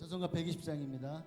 찬송가 120장입니다.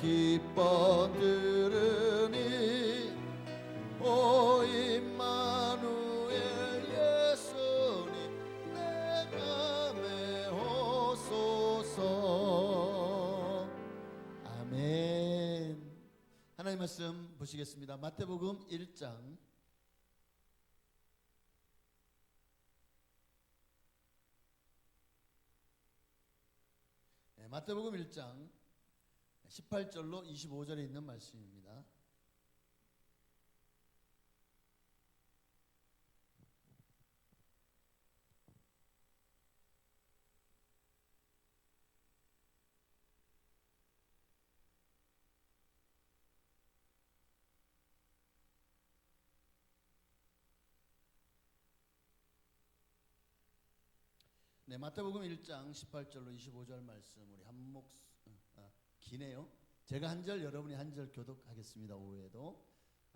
기뻐 들으니 오 임마누엘 예수님 내 맘에 오소서. 아멘. 하나님 말씀 보시겠습니다. 마태복음 1장 마태복음 1장 18절로 25절에 있는 말씀입니다. 네, 마태복음 1장 18절로 25절 말씀 우리 기네요. 제가 한 절 여러분이 한 절 교독하겠습니다. 오후에도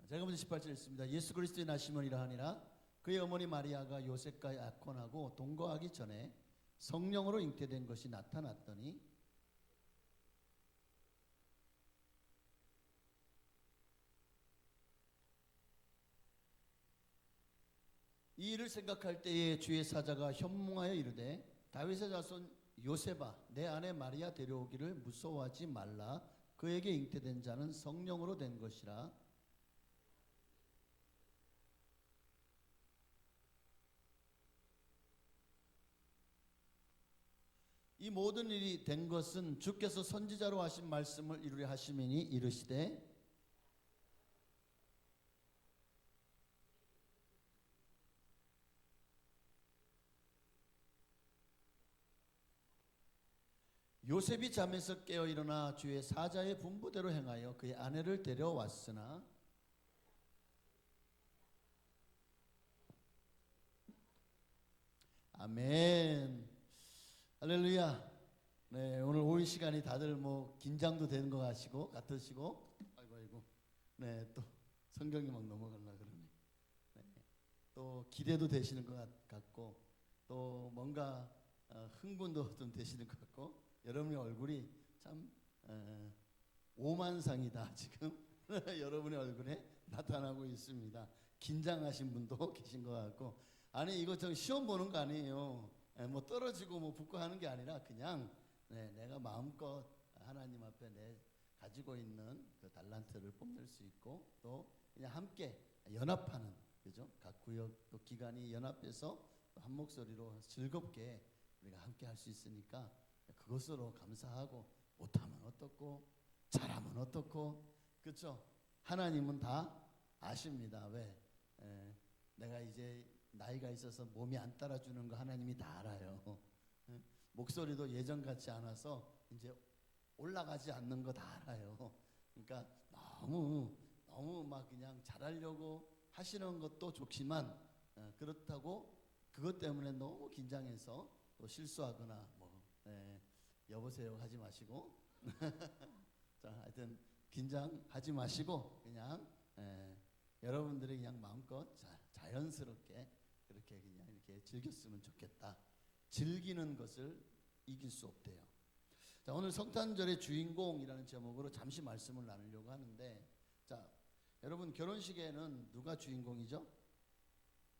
제가 먼저 18절 읽습니다. 예수 그리스도의 나시머니라 하니라. 그의 어머니 마리아가 요셉과 약혼하고 동거하기 전에 성령으로 잉태된 것이 나타났더니 이 일을 생각할 때에 주의 사자가 현몽하여 이르되 다윗의 자손 요셉아 내 아내 마리아 데려오기를 무서워하지 말라. 그에게 잉태된 자는 성령으로 된 것이라. 이 모든 일이 된 것은 주께서 선지자로 하신 말씀을 이루려 하심이니 이르시되 요셉이 잠에서 깨어 일어나 주의 사자의 분부대로 행하여 그의 아내를 데려왔으나 아멘. 할렐루야. 네, 오늘 오후 시간이 다들 뭐 긴장도 되는 것 같으시고 아이고 네, 또 성경이 막 넘어가려고 그러네. 네, 또 기대도 되시는 것 같고 또 뭔가 흥분도 좀 되시는 것 같고 여러분의 얼굴이 참 오만상이다 지금. 여러분의 얼굴에 나타나고 있습니다. 긴장하신 분도 계신 것 같고, 아니 이거 저 시험 보는 거 아니에요. 뭐 떨어지고 뭐 붙고 하는 게 아니라 그냥 내가 마음껏 하나님 앞에 내 가지고 있는 그 달란트를 뽐낼 수 있고, 또 그냥 함께 연합하는, 그죠? 각 구역 또 기관이 연합해서 또 한 목소리로 즐겁게 우리가 함께 할 수 있으니까 그것으로 감사하고, 못하면 어떻고 잘하면 어떻고, 그렇죠? 하나님은 다 아십니다. 왜? 내가 이제 나이가 있어서 몸이 안 따라주는 거 하나님이 다 알아요. 목소리도 예전 같지 않아서 이제 올라가지 않는 거 다 알아요. 그러니까 너무 막 그냥 잘하려고 하시는 것도 좋지만, 그렇다고 그것 때문에 너무 긴장해서 또 실수하거나 뭐 여보세요 하지 마시고 자, 하여튼 긴장하지 마시고 그냥 여러분들이 그냥 마음껏 자연스럽게 그렇게 그냥 이렇게 즐겼으면 좋겠다. 즐기는 것을 이길 수 없대요. 자, 오늘 성탄절의 주인공이라는 제목으로 잠시 말씀을 나누려고 하는데, 자, 여러분 결혼식에는 누가 주인공이죠?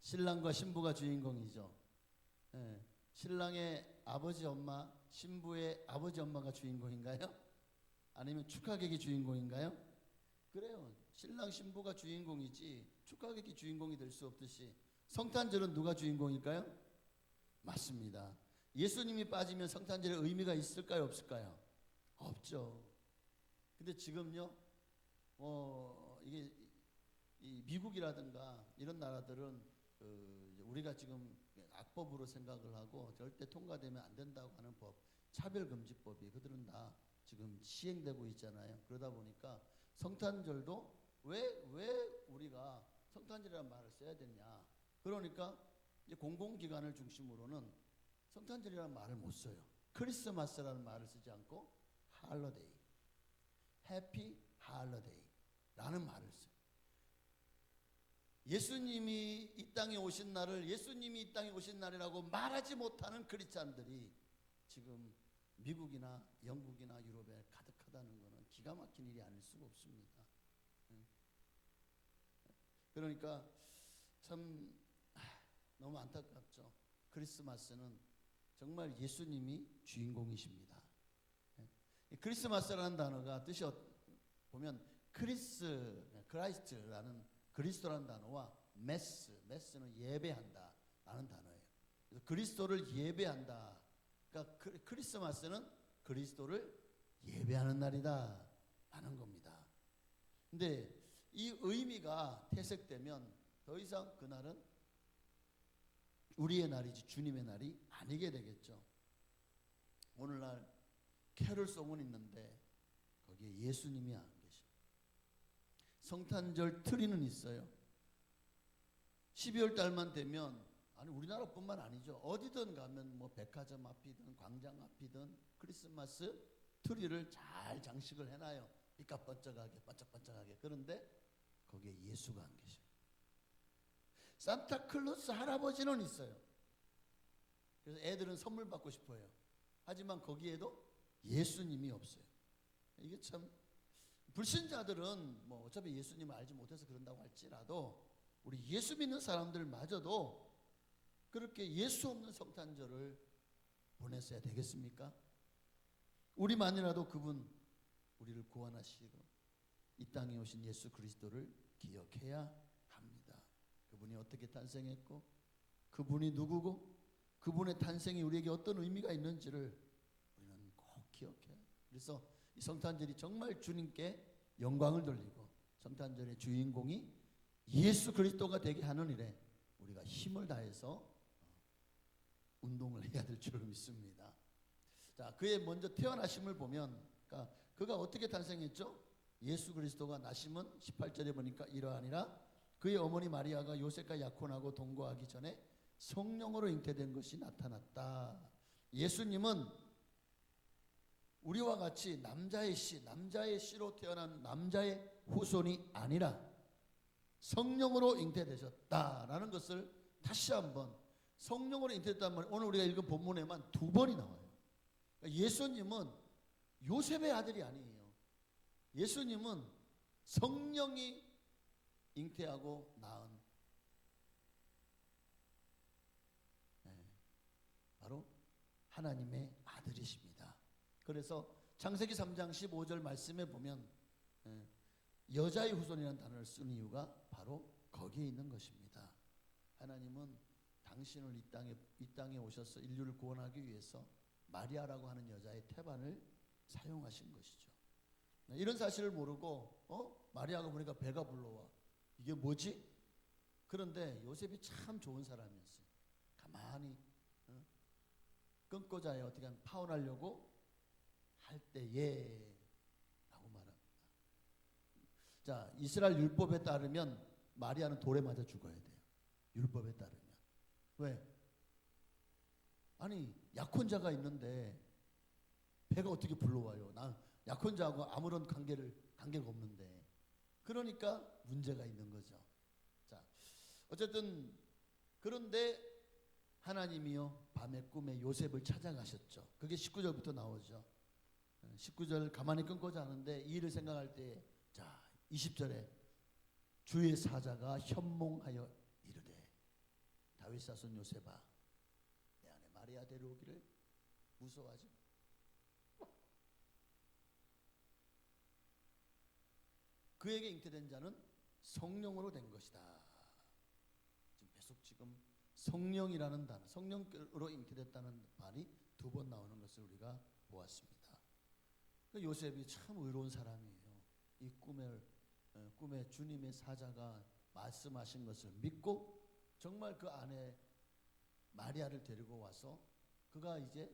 신랑과 신부가 주인공이죠. 신랑의 아버지 엄마, 신부의 아버지 엄마가 주인공인가요? 아니면 축하객이 주인공인가요? 그래요. 신랑 신부가 주인공이지 축하객이 주인공이 될 수 없듯이 성탄절은 누가 주인공일까요? 맞습니다. 예수님이 빠지면 성탄절에 의미가 있을까요? 없을까요? 없죠. 근데 지금요, 이게 이 미국이라든가 이런 나라들은 우리가 지금 악법으로 생각을 하고 절대 통과되면 안 된다고 하는 법, 차별금지법이 그들은 다 지금 시행되고 있잖아요. 그러다 보니까 성탄절도 왜 우리가 성탄절이라는 말을 써야 되냐? 그러니까 이제 공공기관을 중심으로는 성탄절이라는 말을 못 써요. 크리스마스라는 말을 쓰지 않고 할러데이, 해피 할러데이라는 말을 써요. 예수님이 이 땅에 오신 날을 예수님이 이 땅에 오신 날이라고 말하지 못하는 크리스찬들이 지금 미국이나 영국이나 유럽에 가득하다는 것은 기가 막힌 일이 아닐 수가 없습니다. 그러니까 참 너무 안타깝죠. 크리스마스는 정말 예수님이 주인공이십니다. 크리스마스라는 단어가 뜻이 보면 크라이스트라는 그리스도라는 단어와 메스는 예배한다 라는 단어예요. 그래서 그리스도를 예배한다. 그러니까 크리스마스는 그리스도를 예배하는 날이다 라는 겁니다. 근데 이 의미가 퇴색되면 더 이상 그날은 우리의 날이지 주님의 날이 아니게 되겠죠. 오늘날 캐롤송은 있는데 거기에 예수님이 안 계셔. 성탄절 트리는 있어요. 12월 달만 되면, 아니 우리나라뿐만 아니죠. 어디든 가면 뭐 백화점 앞이든 광장 앞이든 크리스마스 트리를 잘 장식을 해놔요. 빛깔 반짝반짝하게. 그런데 거기에 예수가 안 계셔. 산타클로스 할아버지는 있어요. 그래서 애들은 선물 받고 싶어요. 하지만 거기에도 예수님이 없어요. 이게 참, 불신자들은 뭐 어차피 예수님을 알지 못해서 그런다고 할지라도 우리 예수 믿는 사람들마저도 그렇게 예수 없는 성탄절을 보냈어야 되겠습니까? 우리만이라도 그분, 우리를 구원하시러 이 땅에 오신 예수 그리스도를 기억해야 합니다. 그분이 어떻게 탄생했고 그분이 누구고 그분의 탄생이 우리에게 어떤 의미가 있는지를 우리는 꼭 기억해야 해요. 그래서 이 성탄절이 정말 주님께 영광을 돌리고 성탄절의 주인공이 예수 그리스도가 되게 하는 일에 우리가 힘을 다해서 운동을 해야 될 줄 믿습니다. 자, 그의 먼저 태어나심을 보면, 그러니까 그가 어떻게 탄생했죠? 예수 그리스도가 나심은 18절에 보니까 이러하니라 그의 어머니 마리아가 요셉과 약혼하고 동거하기 전에 성령으로 잉태된 것이 나타났다. 예수님은 우리와 같이 남자의 씨로 태어난 남자의 후손이 아니라 성령으로 잉태되셨다라는 것을 다시 한번, 성령으로 잉태됐다는 말 오늘 우리가 읽은 본문에만 2번이 나와요. 그러니까 예수님은 요셉의 아들이 아니에요. 예수님은 성령이 잉태하고 낳은 바로 하나님의 아들이십니다. 그래서 창세기 3장 15절 말씀에 보면 여자의 후손이라는 단어를 쓴 이유가 바로 거기에 있는 것입니다. 하나님은 당신을 이 땅에 오셔서 인류를 구원하기 위해서 마리아라고 하는 여자의 태반을 사용하신 것이죠. 이런 사실을 모르고 마리아가 보니까 배가 불러와. 이게 뭐지? 그런데 요셉이 참 좋은 사람이었어요. 가만히 끊고자에 어떻게 하면 파혼하려고 할 때에 라고 말합니다. 자, 이스라엘 율법에 따르면 마리아는 돌에 맞아 죽어야 돼요. 율법에 따르면. 왜? 아니 약혼자가 있는데 배가 어떻게 불러와요? 나 약혼자하고 아무런 관계가 없는데. 그러니까 문제가 있는 거죠. 자, 어쨌든 그런데 하나님이요 밤의 꿈에 요셉을 찾아가셨죠. 그게 19절부터 나오죠. 19절 가만히 끊고자 하는데 이 일을 생각할 때, 자 20절에 주의 사자가 현몽하여 이르되 다윗 사손 요셉아 내 안에 마리아 데려오기를 무서워하지. 그에게 잉태된 자는 성령으로 된 것이다. 지금 성령이라는 단어, 성령으로 잉태됐다는 말이 두 번 나오는 것을 우리가 보았습니다. 요셉이 참 의로운 사람이에요. 이 꿈에 주님의 사자가 말씀하신 것을 믿고 정말 그 안에 마리아를 데리고 와서 그가 이제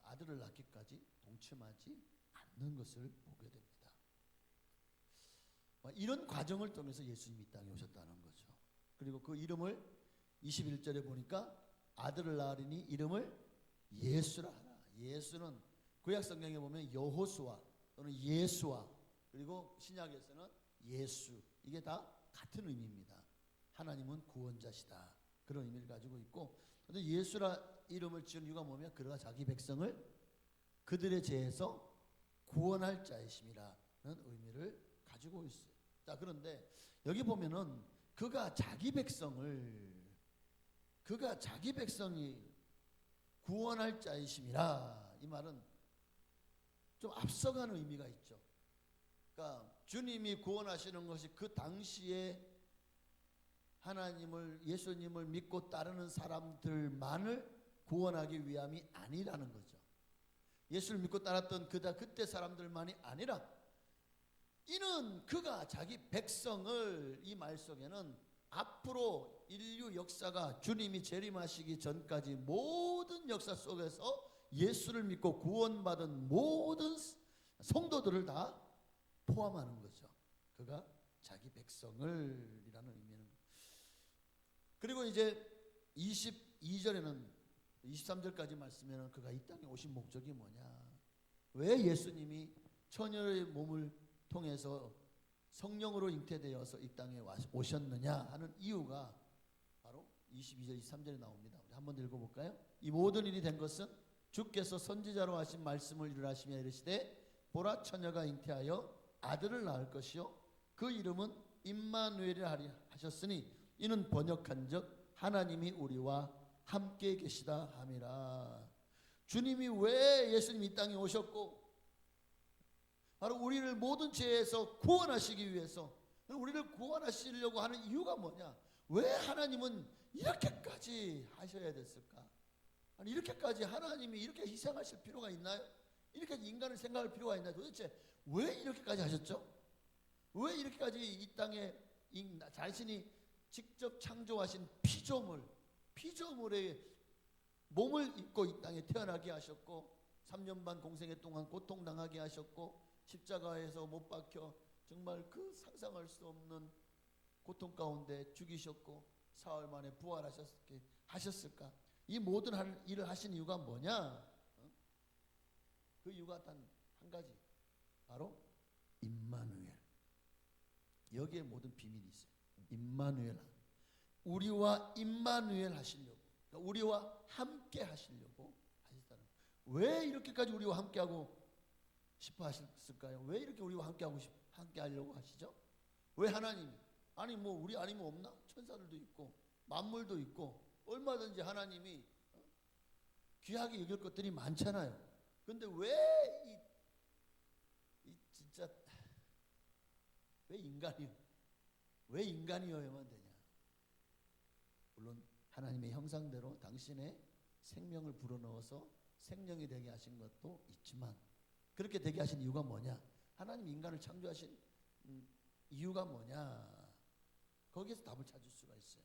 아들을 낳기까지 동침하지 않는 것을 보게 됩니다. 이런 과정을 통해서 예수님이 이 땅에 오셨다는 거죠. 그리고 그 이름을 21절에 보니까 아들을 낳으리니 이름을 예수라 하라. 예수는 구약 성경에 보면 여호수아 또는 예수아, 그리고 신약에서는 예수, 이게 다 같은 의미입니다. 하나님은 구원자시다, 그런 의미를 가지고 있고, 근데 예수라 이름을 지은 이유가 뭐냐면 그가 자기 백성을 그들의 죄에서 구원할 자이심이라는 의미를 가지고 있어요. 자, 그런데 여기 보면은 그가 자기 백성이 구원할 자이심이라, 이 말은 좀 앞서가는 의미가 있죠. 그러니까 주님이 구원하시는 것이 그 당시에 예수님을 믿고 따르는 사람들만을 구원하기 위함이 아니라는 거죠. 예수를 믿고 따랐던 그때 사람들만이 아니라 이는 그가 자기 백성을, 이 말 속에는 앞으로 인류 역사가 주님이 재림하시기 전까지 모든 역사 속에서 예수를 믿고 구원받은 모든 성도들을 다 포함하는 거죠. 그가 자기 백성을 이라는 의미는. 그리고 이제 22절에는 23절까지 말씀에는 그가 이 땅에 오신 목적이 뭐냐, 왜 예수님이 처녀의 몸을 통해서 성령으로 잉태되어서 이 땅에 오셨느냐 하는 이유가 바로 22절 23절에 나옵니다. 우리 한번 읽어볼까요? 이 모든 일이 된 것은 주께서 선지자로 하신 말씀을 이루라시며 이르시되 보라 처녀가 잉태하여 아들을 낳을 것이요 그 이름은 임마누엘이라 하셨으니 이는 번역한즉 하나님이 우리와 함께 계시다 함이라. 주님이 왜 예수님이 이 땅에 오셨고 바로 우리를 모든 죄에서 구원하시기 위해서, 우리를 구원하시려고 하는 이유가 뭐냐, 왜 하나님은 이렇게까지 하셔야 됐을까? 아니 이렇게까지 하나님이 이렇게 희생하실 필요가 있나요? 이렇게 인간을 생각할 필요가 있나요? 도대체 왜 이렇게까지 하셨죠? 왜 이렇게까지 이 땅에 자신이 직접 창조하신 피조물의 몸을 입고 이 땅에 태어나게 하셨고 3년 반 공생애 동안 고통당하게 하셨고 십자가에서 못 박혀 정말 그 상상할 수 없는 고통 가운데 죽이셨고 사흘 만에 부활하셨을까? 이 모든 일을 하신 이유가 뭐냐? 그 이유가 단 한 가지, 바로 임마누엘. 여기에 모든 비밀이 있어요. 임마누엘, 우리와 임마누엘 하시려고, 그러니까 우리와 함께 하시려고 하셨다는. 왜 이렇게까지 우리와 함께하고 싶어 하셨을까요? 왜 이렇게 우리와 함께 하려고 하시죠? 왜 하나님이? 아니 뭐 우리 아니면 없나? 천사들도 있고 만물도 있고 얼마든지 하나님이 귀하게 여길 것들이 많잖아요. 근데 왜 진짜 왜 인간이요? 왜 인간이어야만 되냐? 물론 하나님의 형상대로 당신의 생명을 불어넣어서 생명이 되게 하신 것도 있지만, 그렇게 되게 하신 이유가 뭐냐? 하나님 인간을 창조하신 이유가 뭐냐? 거기에서 답을 찾을 수가 있어요.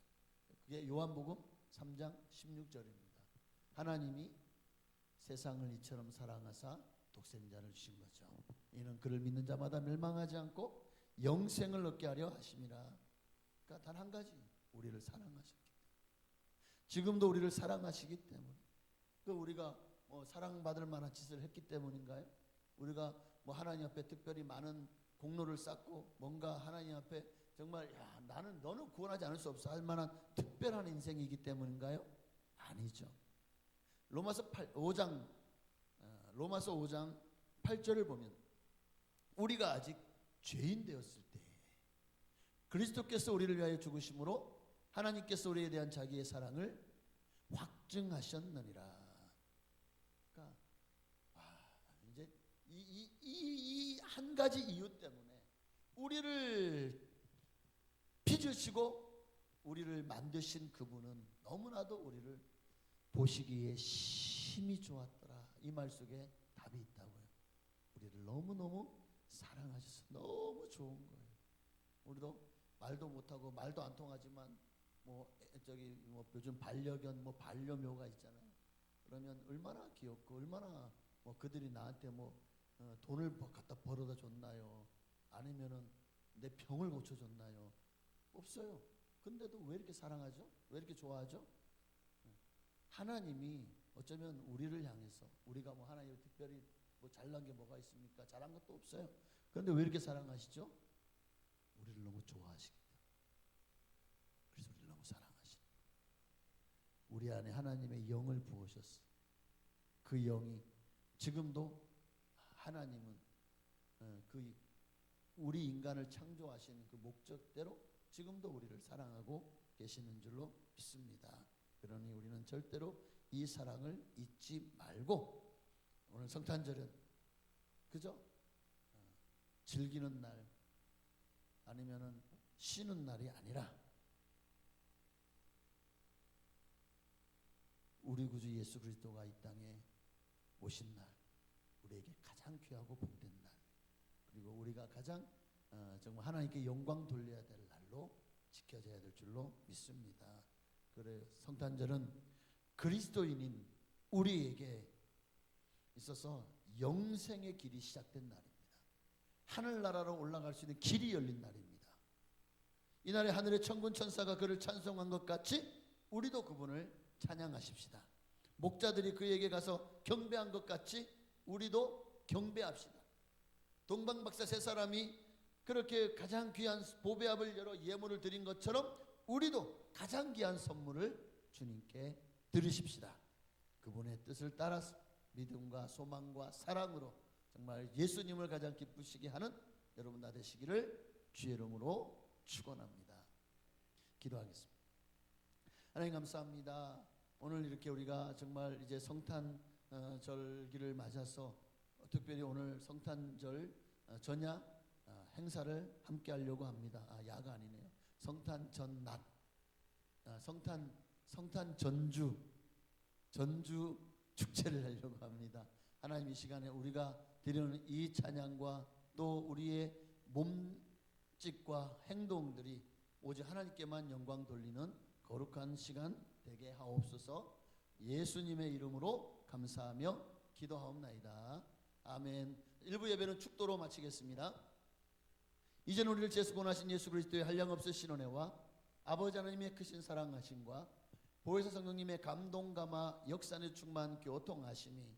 그게 요한복음 3장 16절입니다. 하나님이 세상을 이처럼 사랑하사 독생자를 주신 거죠. 이는 그를 믿는 자마다 멸망하지 않고 영생을 얻게 하려 하심이라. 그러니까 단 한 가지, 우리를 사랑하셨기 때문에. 지금도 우리를 사랑하시기 때문에. 그 우리가 뭐 사랑받을 만한 짓을 했기 때문인가요? 우리가 뭐 하나님 앞에 특별히 많은 공로를 쌓고 뭔가 하나님 앞에 정말 너는 구원하지 않을 수 없어 할 만한 특별한 인생이기 때문인가요? 아니죠. 로마서 5장 8절을 보면 우리가 아직 죄인 되었을 때 그리스도께서 우리를 위하여 죽으심으로 하나님께서 우리에 대한 자기의 사랑을 확증하셨느니라. 그러니까 이제 이 한 가지 이유 때문에 우리를 빚으시고 우리를 만드신 그분은 너무나도 우리를 보시기에 심히 좋았더라. 이 말 속에 답이 있다고요. 우리를 너무너무 사랑하셔서 너무 좋은 거예요. 우리도 말도 못하고 말도 안 통하지만 뭐 요즘 반려견 반려묘가 있잖아요. 그러면 얼마나 귀엽고 얼마나 그들이 나한테 돈을 갖다 벌어다 줬나요? 아니면은 내 병을 고쳐줬나요? 없어요. 근데도 왜 이렇게 사랑하죠? 왜 이렇게 좋아하죠? 하나님이 어쩌면 우리를 향해서 우리가 하나님을 특별히 잘난 게 뭐가 있습니까? 잘한 것도 없어요. 그런데 왜 이렇게 사랑하시죠? 우리를 너무 좋아하시기 때문에. 그래서 우리를 너무 사랑하시는. 우리 안에 하나님의 영을 부으셨어. 그 영이 지금도 하나님은 우리 인간을 창조하신 그 목적대로 지금도 우리를 사랑하고 계시는 줄로 믿습니다. 그러니 우리는 절대로 이 사랑을 잊지 말고, 오늘 성탄절은 그죠? 즐기는 날 아니면은 쉬는 날이 아니라 우리 구주 예수 그리스도가 이 땅에 오신 날, 우리에게 가장 귀하고 복된 날, 그리고 우리가 가장 정말 하나님께 영광 돌려야 될 날로 지켜져야 될 줄로 믿습니다. 그래, 성탄절은 그리스도인인 우리에게 있어서 영생의 길이 시작된 날입니다. 하늘나라로 올라갈 수 있는 길이 열린 날입니다. 이날에 하늘의 천군 천사가 그를 찬송한 것 같이 우리도 그분을 찬양하십시다. 목자들이 그에게 가서 경배한 것 같이 우리도 경배합시다. 동방박사 세 사람이 그렇게 가장 귀한 보배합을 열어 예물을 드린 것처럼 우리도 가장 귀한 선물을 주님께 드리십시다. 그분의 뜻을 따라서 믿음과 소망과 사랑으로 정말 예수님을 가장 기쁘시게 하는 여러분 다 되시기를 주의 이름으로 축원합니다. 기도하겠습니다. 하나님 감사합니다. 오늘 이렇게 우리가 정말 이제 성탄절기를 맞아서 특별히 오늘 성탄절 전야 행사를 함께 하려고 합니다. 야가 아니네요. 성탄 전낮, 성탄 전주 축제를 하려고 합니다. 하나님, 이 시간에 우리가 드리는 이 찬양과 또 우리의 몸짓과 행동들이 오직 하나님께만 영광 돌리는 거룩한 시간 되게 하옵소서. 예수님의 이름으로 감사하며 기도하옵나이다. 아멘. 1부 예배는 축도로 마치겠습니다. 이제는 우리를 재수권하신 예수 그리스도의 한량없으신 은혜와 아버지 하나님의 크신 사랑하심과 보혜사 성령님의 감동 감화 역사의 충만 교통하심이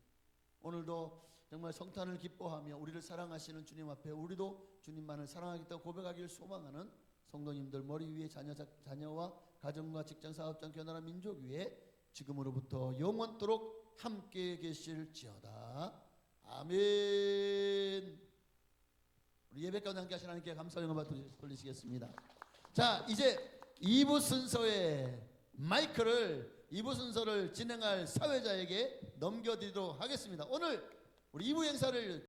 오늘도 정말 성탄을 기뻐하며 우리를 사랑하시는 주님 앞에 우리도 주님만을 사랑하겠다고 고백하기를 소망하는 성도님들 머리 위에 자녀와 가정과 직장 사업장 교나라 민족 위에 지금으로부터 영원토록 함께 계실지어다. 아멘. 우리 우리 예배 가운데 함께 하신 하나님께 감사 영광 돌리시겠습니다. 자, 이제 2부 순서의 마이크를 2부 순서를 진행할 사회자에게 넘겨드리도록 하겠습니다. 오늘 우리 2부 행사를